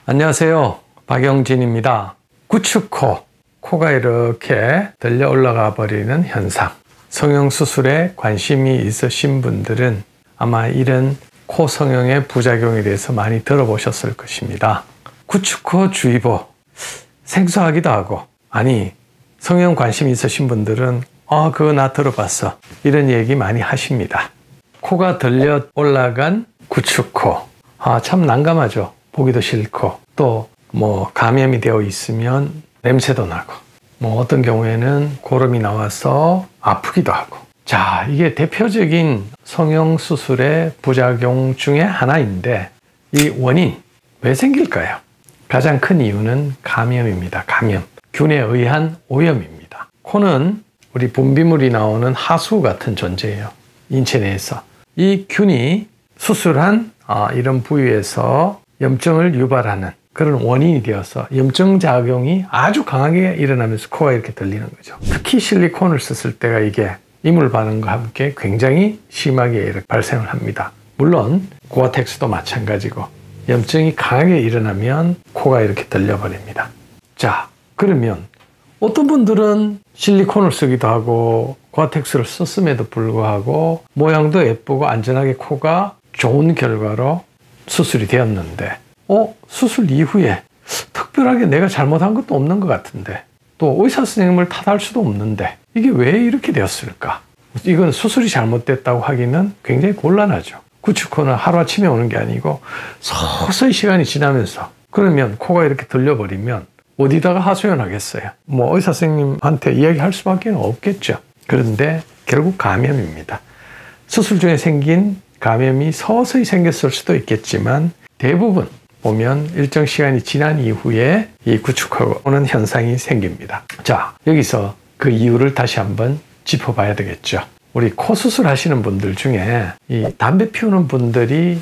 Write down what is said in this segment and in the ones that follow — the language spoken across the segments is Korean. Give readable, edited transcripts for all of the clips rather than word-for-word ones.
안녕하세요. 박영진입니다. 구축코, 코가 이렇게 들려 올라가 버리는 현상. 성형수술에 관심이 있으신 분들은 아마 이런 코 성형의 부작용에 대해서 많이 들어보셨을 것입니다. 구축코 주의보, 생소하기도 하고, 아니, 성형 관심 있으신 분들은 그거 나 들어봤어, 이런 얘기 많이 하십니다. 코가 들려 올라간 구축코, 참 난감하죠. 보기도 싫고, 또 감염이 되어 있으면 냄새도 나고, 어떤 경우에는 고름이 나와서 아프기도 하고. 자, 이게 대표적인 성형수술의 부작용 중에 하나인데, 이 원인 왜 생길까요? 가장 큰 이유는 감염입니다. 감염, 균에 의한 오염입니다. 코는 우리 분비물이 나오는 하수 같은 존재예요. 인체 내에서 이 균이 수술한 이런 부위에서 염증을 유발하는 그런 원인이 되어서 염증 작용이 아주 강하게 일어나면서 코가 이렇게 들리는 거죠. 특히 실리콘을 썼을 때가 이게 이물 반응과 함께 굉장히 심하게 발생을 합니다. 물론 고아텍스도 마찬가지고 염증이 강하게 일어나면 코가 이렇게 들려버립니다. 자, 그러면 어떤 분들은 실리콘을 쓰기도 하고 고아텍스를 썼음에도 불구하고 모양도 예쁘고 안전하게 코가 좋은 결과로 수술이 되었는데 수술 이후에 특별하게 내가 잘못한 것도 없는 것 같은데, 또 의사 선생님을 탓할 수도 없는데 이게 왜 이렇게 되었을까? 이건 수술이 잘못됐다고 하기는 굉장히 곤란하죠. 구축코는 하루아침에 오는 게 아니고 서서히 시간이 지나면서, 그러면 코가 이렇게 들려버리면 어디다가 하소연하겠어요? 의사 선생님한테 이야기할 수밖에 없겠죠. 그런데 결국 감염입니다. 수술 중에 생긴 감염이 서서히 생겼을 수도 있겠지만 대부분 보면 일정 시간이 지난 이후에 이 구축하고 오는 현상이 생깁니다. 자, 여기서 그 이유를 다시 한번 짚어봐야 되겠죠. 우리 코 수술 하시는 분들 중에 이 담배 피우는 분들이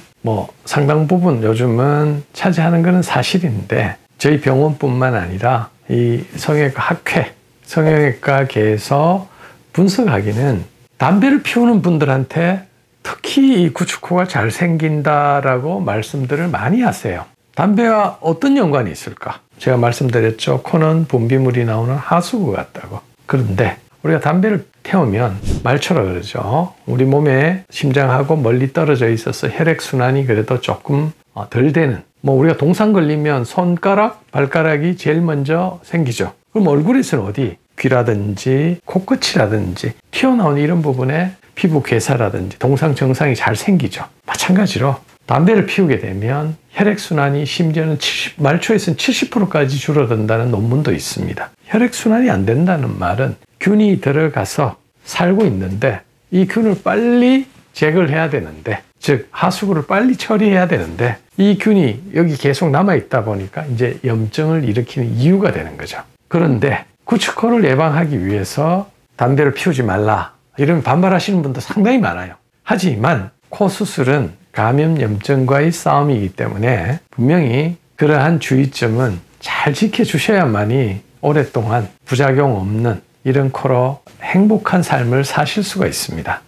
상당 부분 요즘은 차지하는 것은 사실인데, 저희 병원뿐만 아니라 이 성형외과 학회, 성형외과계에서 분석하기는 담배를 피우는 분들한테 특히 이 구축코가 잘 생긴다라고 말씀들을 많이 하세요. 담배와 어떤 연관이 있을까? 제가 말씀드렸죠. 코는 분비물이 나오는 하수구 같다고. 그런데 우리가 담배를 태우면 말초라 그러죠. 우리 몸에 심장하고 멀리 떨어져 있어서 혈액순환이 그래도 조금 덜 되는, 우리가 동상 걸리면 손가락, 발가락이 제일 먼저 생기죠. 그럼 얼굴에서는 어디? 귀라든지 코끝이라든지 튀어나온 이런 부분에 피부 괴사라든지 동상 정상이 잘 생기죠. 마찬가지로 담배를 피우게 되면 혈액순환이 심지어는 말초에서는 70%까지 줄어든다는 논문도 있습니다. 혈액순환이 안 된다는 말은 균이 들어가서 살고 있는데 이 균을 빨리 제거를 해야 되는데, 즉 하수구를 빨리 처리해야 되는데 이 균이 여기 계속 남아있다 보니까 이제 염증을 일으키는 이유가 되는 거죠. 그런데 구축코를 예방하기 위해서 담배를 피우지 말라, 이러면 반발하시는 분도 상당히 많아요. 하지만 코 수술은 감염 염증과의 싸움이기 때문에 분명히 그러한 주의점은 잘 지켜주셔야만이 오랫동안 부작용 없는 이런 코로 행복한 삶을 사실 수가 있습니다.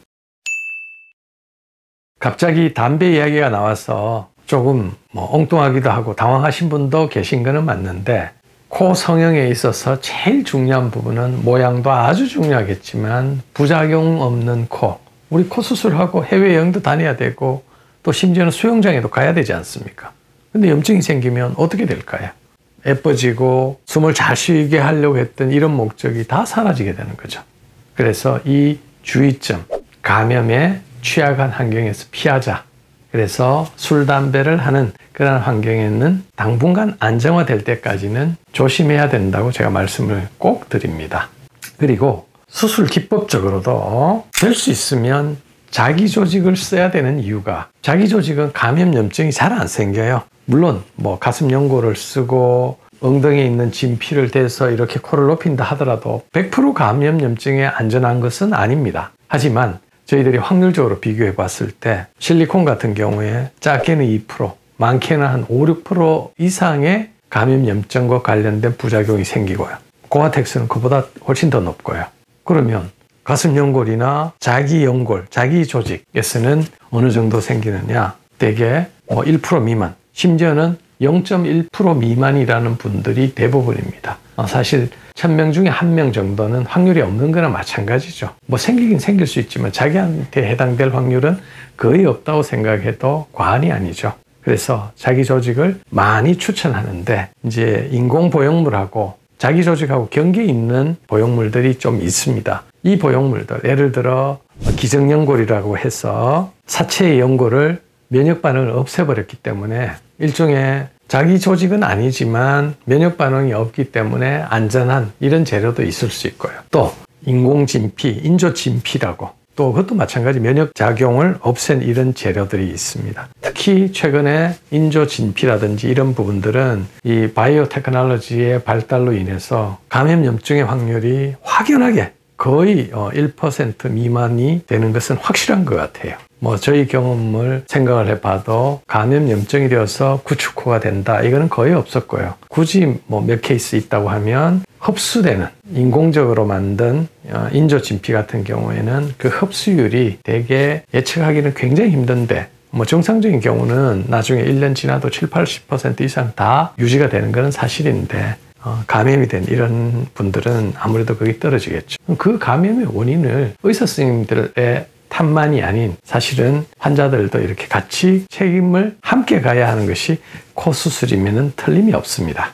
갑자기 담배 이야기가 나와서 조금 엉뚱하기도 하고 당황하신 분도 계신 거는 맞는데, 코 성형에 있어서 제일 중요한 부분은 모양도 아주 중요하겠지만 부작용 없는 코. 우리 코 수술하고 해외여행도 다녀야 되고 또 심지어는 수영장에도 가야 되지 않습니까? 근데 염증이 생기면 어떻게 될까요? 예뻐지고 숨을 잘 쉬게 하려고 했던 이런 목적이 다 사라지게 되는 거죠. 그래서 이 주의점, 감염에 취약한 환경에서 피하자. 그래서 술, 담배를 하는 그런 환경에는 당분간 안정화될 때까지는 조심해야 된다고 제가 말씀을 꼭 드립니다. 그리고 수술 기법적으로도 될 수 있으면 자기 조직을 써야 되는 이유가, 자기 조직은 감염 염증이 잘 안 생겨요. 물론 가슴 연고를 쓰고 엉덩이에 있는 진피를 대서 이렇게 코를 높인다 하더라도 100% 감염 염증에 안전한 것은 아닙니다. 하지만 저희들이 확률적으로 비교해 봤을 때 실리콘 같은 경우에 작게는 2%, 많게는 한 5, 6% 이상의 감염 염증과 관련된 부작용이 생기고요. 고아텍스는 그보다 훨씬 더 높고요. 그러면 가슴 연골이나 자기 연골, 자기 조직에서는 어느 정도 생기느냐? 대개 1% 미만, 심지어는 0.1% 미만이라는 분들이 대부분입니다. 사실 1000명 중에 1명 정도는 확률이 없는 거나 마찬가지죠. 뭐 생기긴 생길 수 있지만 자기한테 해당될 확률은 거의 없다고 생각해도 과언이 아니죠. 그래서 자기 조직을 많이 추천하는데 이제 인공 보형물하고 자기 조직하고 경계 있는 보형물들이 좀 있습니다. 이 보형물들, 예를 들어 기정연골이라고 해서 사체의 연골을 면역 반응을 없애버렸기 때문에 일종의 자기 조직은 아니지만 면역 반응이 없기 때문에 안전한 이런 재료도 있을 수 있고요. 또 인공진피, 인조진피라고 또 그것도 마찬가지 면역 작용을 없앤 이런 재료들이 있습니다. 특히 최근에 인조진피라든지 이런 부분들은 이 바이오 테크놀로지의 발달로 인해서 감염염증의 확률이 확연하게 거의 1% 미만이 되는 것은 확실한 것 같아요. 뭐 저희 경험을 생각을 해봐도 감염염증이 되어서 구축호가 된다 이거는 거의 없었고요. 굳이 뭐 몇 케이스 있다고 하면 흡수되는 인공적으로 만든 인조진피 같은 경우에는 그 흡수율이 되게 예측하기는 굉장히 힘든데 뭐 정상적인 경우는 나중에 1년 지나도 70-80% 이상 다 유지가 되는 것은 사실인데 감염이 된 이런 분들은 아무래도 거기 떨어지겠죠. 그 감염의 원인을 의사 선생님들의 탓만이 아닌 사실은 환자들도 이렇게 같이 책임을 함께 가야 하는 것이 코 수술이면 틀림이 없습니다.